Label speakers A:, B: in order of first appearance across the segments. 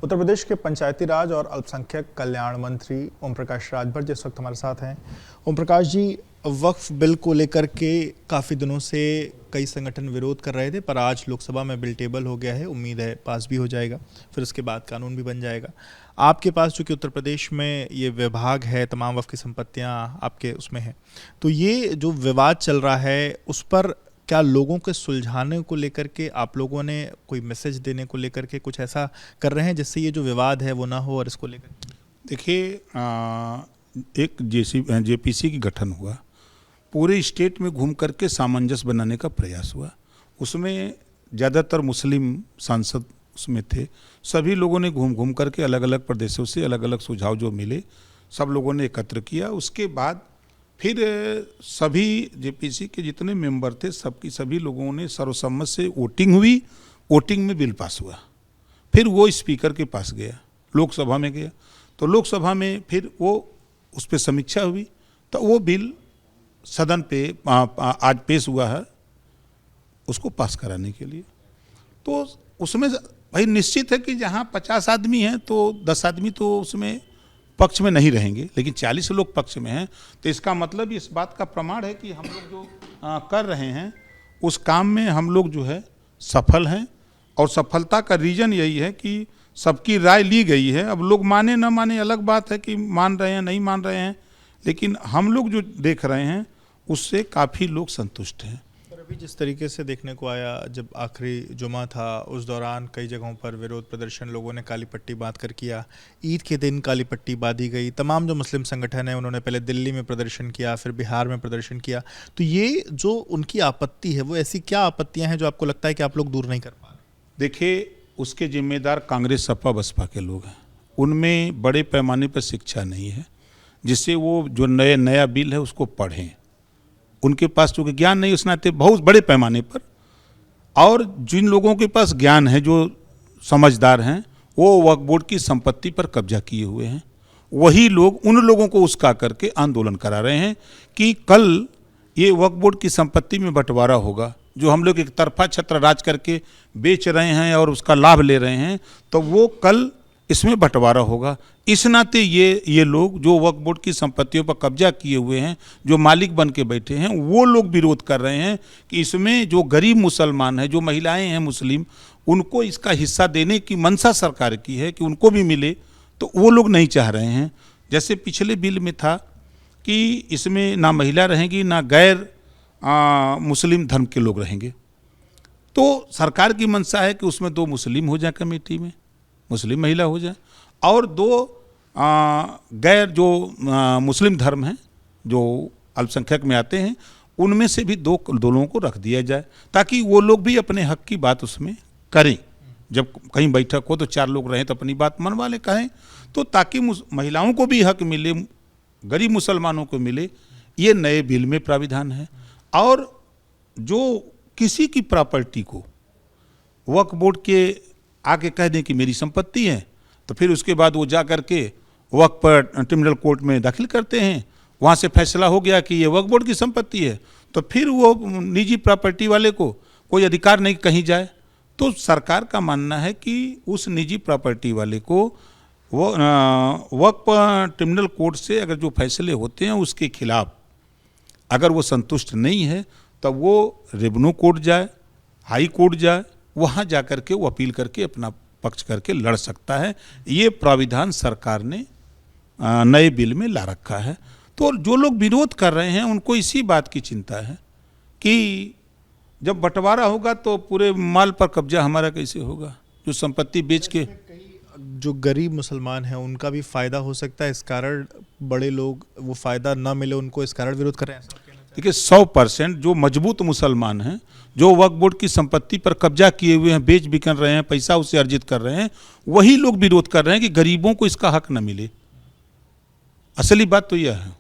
A: उत्तर प्रदेश के पंचायती राज और अल्पसंख्यक कल्याण मंत्री ओम प्रकाश राजभर जिस वक्त हमारे साथ हैं। ओम प्रकाश जी, वक्फ बिल को लेकर के काफ़ी दिनों से कई संगठन विरोध कर रहे थे, पर आज लोकसभा में बिल टेबल हो गया है। उम्मीद है पास भी हो जाएगा, फिर उसके बाद कानून भी बन जाएगा। आपके पास चूँकि उत्तर प्रदेश में ये विभाग है, तमाम वक्फ की संपत्तियाँ आपके उसमें हैं, तो ये जो विवाद चल रहा है उस पर क्या लोगों के सुलझाने को लेकर के आप लोगों ने कोई मैसेज देने को लेकर के कुछ ऐसा कर रहे हैं जिससे ये जो विवाद है वो ना हो? और इसको लेकर
B: देखिए, एक जेपीसी की गठन हुआ, पूरे स्टेट में घूम करके सामंजस्य बनाने का प्रयास हुआ। उसमें ज़्यादातर मुस्लिम सांसद उसमें थे। सभी लोगों ने घूम घूम करके अलग अलग प्रदेशों से अलग अलग सुझाव जो मिले सब लोगों ने एकत्र किया। उसके बाद फिर सभी जेपीसी के जितने मेंबर थे सभी लोगों ने सर्वसम्मत से वोटिंग हुई। वोटिंग में बिल पास हुआ। फिर वो स्पीकर के पास गया, लोकसभा में गया, तो लोकसभा में फिर वो उस पर समीक्षा हुई, तो वो बिल सदन पे आज पेश हुआ है उसको पास कराने के लिए। तो उसमें भाई निश्चित है कि जहाँ 50 आदमी हैं तो 10 आदमी तो उसमें पक्ष में नहीं रहेंगे, लेकिन 40 लोग पक्ष में हैं, तो इसका मतलब इस बात का प्रमाण है कि हम लोग जो कर रहे हैं उस काम में हम लोग जो है सफल हैं। और सफलता का रीज़न यही है कि सबकी राय ली गई है। अब लोग माने ना माने अलग बात है कि मान रहे हैं नहीं मान रहे हैं, लेकिन हम लोग जो देख रहे हैं उससे काफ़ी लोग संतुष्ट हैं।
A: अभी जिस तरीके से देखने को आया, जब आखिरी जुमा था उस दौरान कई जगहों पर विरोध प्रदर्शन लोगों ने काली पट्टी बांध कर किया। ईद के दिन काली पट्टी बांधी गई। तमाम जो मुस्लिम संगठन है उन्होंने पहले दिल्ली में प्रदर्शन किया, फिर बिहार में प्रदर्शन किया। तो ये जो उनकी आपत्ति है वो ऐसी क्या आपत्तियां हैं जो आपको लगता है कि आप लोग दूर नहीं कर पा रहे?
B: देखिए, उसके जिम्मेदार कांग्रेस सपा बसपा के लोग हैं। उनमें बड़े पैमाने पर शिक्षा नहीं है जिससे वो जो नया बिल है उसको पढ़ें। उनके पास चूँकि ज्ञान नहीं, उस नाते बहुत बड़े पैमाने पर। और जिन लोगों के पास ज्ञान है, जो समझदार हैं, वो वक्फ बोर्ड की संपत्ति पर कब्जा किए हुए हैं। वही लोग उन लोगों को उस्का करके आंदोलन करा रहे हैं कि कल ये वक्फ बोर्ड की संपत्ति में बंटवारा होगा, जो हम लोग एक तरफा छत्र राज करके बेच रहे हैं और उसका लाभ ले रहे हैं, तो वो कल इसमें बंटवारा होगा। इस नाते ये लोग जो वक्फ बोर्ड की संपत्तियों पर कब्जा किए हुए हैं, जो मालिक बन के बैठे हैं, वो लोग विरोध कर रहे हैं कि इसमें जो गरीब मुसलमान हैं, जो महिलाएं हैं मुस्लिम, उनको इसका हिस्सा देने की मंशा सरकार की है कि उनको भी मिले, तो वो लोग नहीं चाह रहे हैं। जैसे पिछले बिल में था कि इसमें ना महिला रहेंगी ना गैर मुस्लिम धर्म के लोग रहेंगे, तो सरकार की मंशा है कि उसमें 2 मुस्लिम हो जाए, कमेटी में मुस्लिम महिला हो जाए, और 2 गैर जो मुस्लिम धर्म हैं जो अल्पसंख्यक में आते हैं उनमें से भी दो लोगों को रख दिया जाए, ताकि वो लोग भी अपने हक की बात उसमें करें। जब कहीं बैठक हो तो 4 लोग रहें तो अपनी बात मनवा ले, कहें, तो ताकि महिलाओं को भी हक मिले, गरीब मुसलमानों को मिले। ये नए बिल में प्राविधान है। और जो किसी की प्रॉपर्टी को वक्फ बोर्ड के आके कह दें कि मेरी संपत्ति है, तो फिर उसके बाद वो जा कर के वक्फ पर ट्रिब्यूनल कोर्ट में दाखिल करते हैं, वहाँ से फैसला हो गया कि ये वक्फ बोर्ड की संपत्ति है, तो फिर वो निजी प्रॉपर्टी वाले को कोई अधिकार नहीं कहीं जाए। तो सरकार का मानना है कि उस निजी प्रॉपर्टी वाले को वो वक्फ ट्रिब्यूनल कोर्ट से अगर जो फैसले होते हैं उसके खिलाफ अगर वो संतुष्ट नहीं है, तब वो रेवेन्यू कोर्ट जाए, हाई कोर्ट जाए, वहाँ जा कर के वो अपील करके अपना पक्ष करके लड़ सकता है। ये प्राविधान सरकार ने नए बिल में ला रखा है। तो जो लोग विरोध कर रहे हैं उनको इसी बात की चिंता है कि जब बंटवारा होगा तो पूरे माल पर कब्जा हमारा कैसे होगा, जो संपत्ति बेच के।
A: जो गरीब मुसलमान हैं उनका भी फ़ायदा हो सकता है, इस कारण बड़े लोग वो फ़ायदा ना मिले उनको, इस कारण विरोध कर रहे हैं।
B: देखिए, 100% जो मजबूत मुसलमान हैं, जो वक्फ बोर्ड की संपत्ति पर कब्जा किए हुए हैं, बेच बिकन रहे हैं, पैसा उससे अर्जित कर रहे हैं, वही लोग विरोध कर रहे हैं कि गरीबों को इसका हक न मिले। असली बात तो यह है।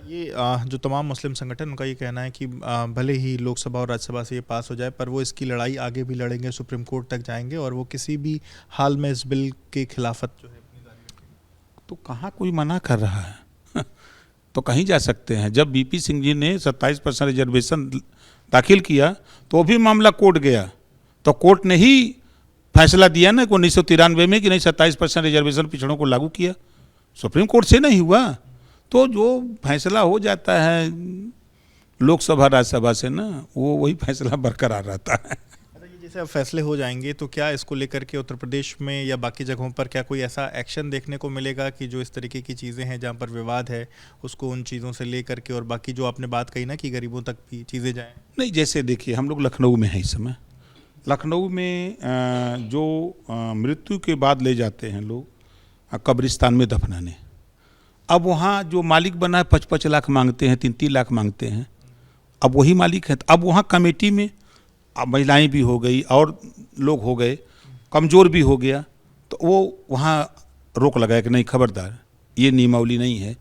A: ये जो तमाम मुस्लिम संगठन, उनका ये कहना है कि भले ही लोकसभा और राज्यसभा से ये पास हो जाए, पर वो इसकी लड़ाई आगे भी लड़ेंगे, सुप्रीम कोर्ट तक जाएंगे और वो किसी भी हाल में इस बिल की खिलाफत जो है अपनी जारी रखेंगे।
B: तो कहाँ कोई मना कर रहा है? तो कहीं जा सकते हैं। जब बीपी सिंह जी ने 27% रिजर्वेशन दाखिल किया तो भी मामला कोर्ट गया, तो कोर्ट ने ही फैसला दिया ना 1993 में कि नहीं 27% रिजर्वेशन पिछड़ों को लागू किया, सुप्रीम कोर्ट से नहीं हुआ। तो जो फैसला हो जाता है लोकसभा राज्यसभा से ना, वो वही फैसला बरकरार रहता है।
A: जैसे अब फैसले हो जाएंगे तो क्या इसको लेकर के उत्तर प्रदेश में या बाकी जगहों पर क्या कोई ऐसा एक्शन देखने को मिलेगा कि जो इस तरीके की चीज़ें हैं जहां पर विवाद है उसको उन चीज़ों से ले करके, और बाकी जो आपने बात कही ना कि गरीबों तक भी चीज़ें जाएं?
B: नहीं, जैसे देखिए हम लोग लखनऊ में हैं इस समय। लखनऊ में जो मृत्यु के बाद ले जाते हैं लोग कब्रिस्तान में दफनाने, अब वहाँ जो मालिक बना है 5-5 लाख मांगते हैं, 3-3 लाख मांगते हैं। अब वही मालिक है, अब वहाँ कमेटी में अब महिलाएं भी हो गई और लोग हो गए, कमज़ोर भी हो गया, तो वो वहाँ रोक लगाया कि नहीं खबरदार, ये नियमावली नहीं है,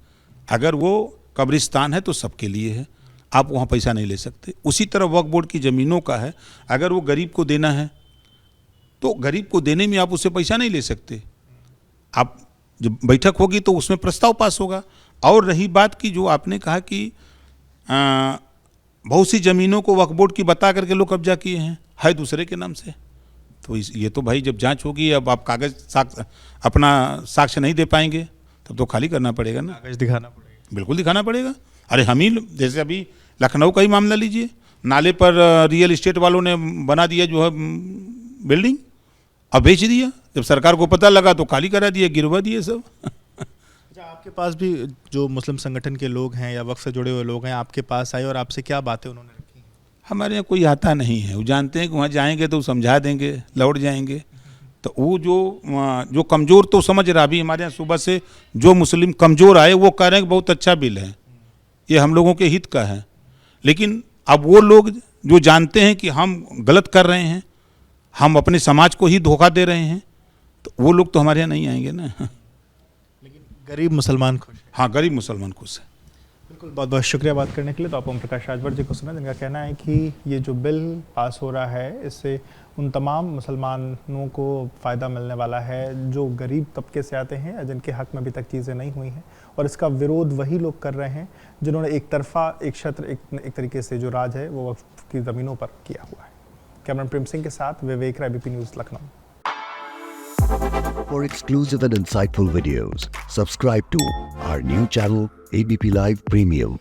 B: अगर वो कब्रिस्तान है तो सबके लिए है, आप वहाँ पैसा नहीं ले सकते। उसी तरह वक्फ बोर्ड की ज़मीनों का है, अगर वो गरीब को देना है तो गरीब को देने में आप उससे पैसा नहीं ले सकते। आप जब बैठक होगी तो उसमें प्रस्ताव पास होगा। और रही बात की जो आपने कहा कि बहुत सी ज़मीनों को वक्फ बोर्ड की बता करके लोग कब्जा किए हैं, है दूसरे के नाम से, तो ये तो भाई जब जांच होगी, अब आप कागज़ साक्ष्य अपना साक्ष्य नहीं दे पाएंगे तब तो खाली करना पड़ेगा ना,
A: कागज दिखाना पड़ेगा।
B: बिल्कुल दिखाना पड़ेगा। अरे हम ही जैसे अभी लखनऊ का ही मामला लीजिए, नाले पर रियल इस्टेट वालों ने बना दिया जो है बिल्डिंग, अब बेच दिया, जब सरकार को पता लगा तो खाली करा दिया, गिरवा दिए सब।
A: अच्छा, आपके पास भी जो मुस्लिम संगठन के लोग हैं या वक्फ से जुड़े हुए लोग हैं आपके पास आए और आपसे क्या बातें उन्होंने रखी?
B: हमारे यहाँ कोई आता नहीं है, वो जानते हैं कि वहाँ जाएंगे तो समझा देंगे, लौट जाएंगे। तो वो जो कमज़ोर तो समझ रहा, अभी हमारे यहाँ सुबह से जो मुस्लिम कमज़ोर आए वो कह रहे हैं कि बहुत अच्छा बिल है, ये हम लोगों के हित का है। लेकिन अब वो लोग जो जानते हैं कि हम गलत कर रहे हैं, हम अपने समाज को ही धोखा दे रहे हैं, तो वो लोग तो हमारे यहाँ नहीं आएंगे ना।
A: लेकिन गरीब मुसलमान खुश हैं।
B: हाँ, गरीब मुसलमान खुश है।
A: बिल्कुल, बहुत बहुत शुक्रिया बात करने के लिए। तो आप ओम प्रकाश राजभर जी को सुना, जिनका कहना है कि ये जो बिल पास हो रहा है इससे उन तमाम मुसलमानों को फ़ायदा मिलने वाला है जो गरीब तबके से आते हैं या जिनके हक़ में अभी तक चीज़ें नहीं हुई हैं, और इसका विरोध वही लोग कर रहे हैं जिन्होंने एक तरफा एक क्षेत्र एक तरीके से जो राज है वो वक्फ की ज़मीनों पर किया हुआ है। कैमरामैन प्रेम सिंह के साथ विवेक राय, ABP news Lucknow.
C: For exclusive and insightful videos, subscribe to our new channel ABP Live Premium.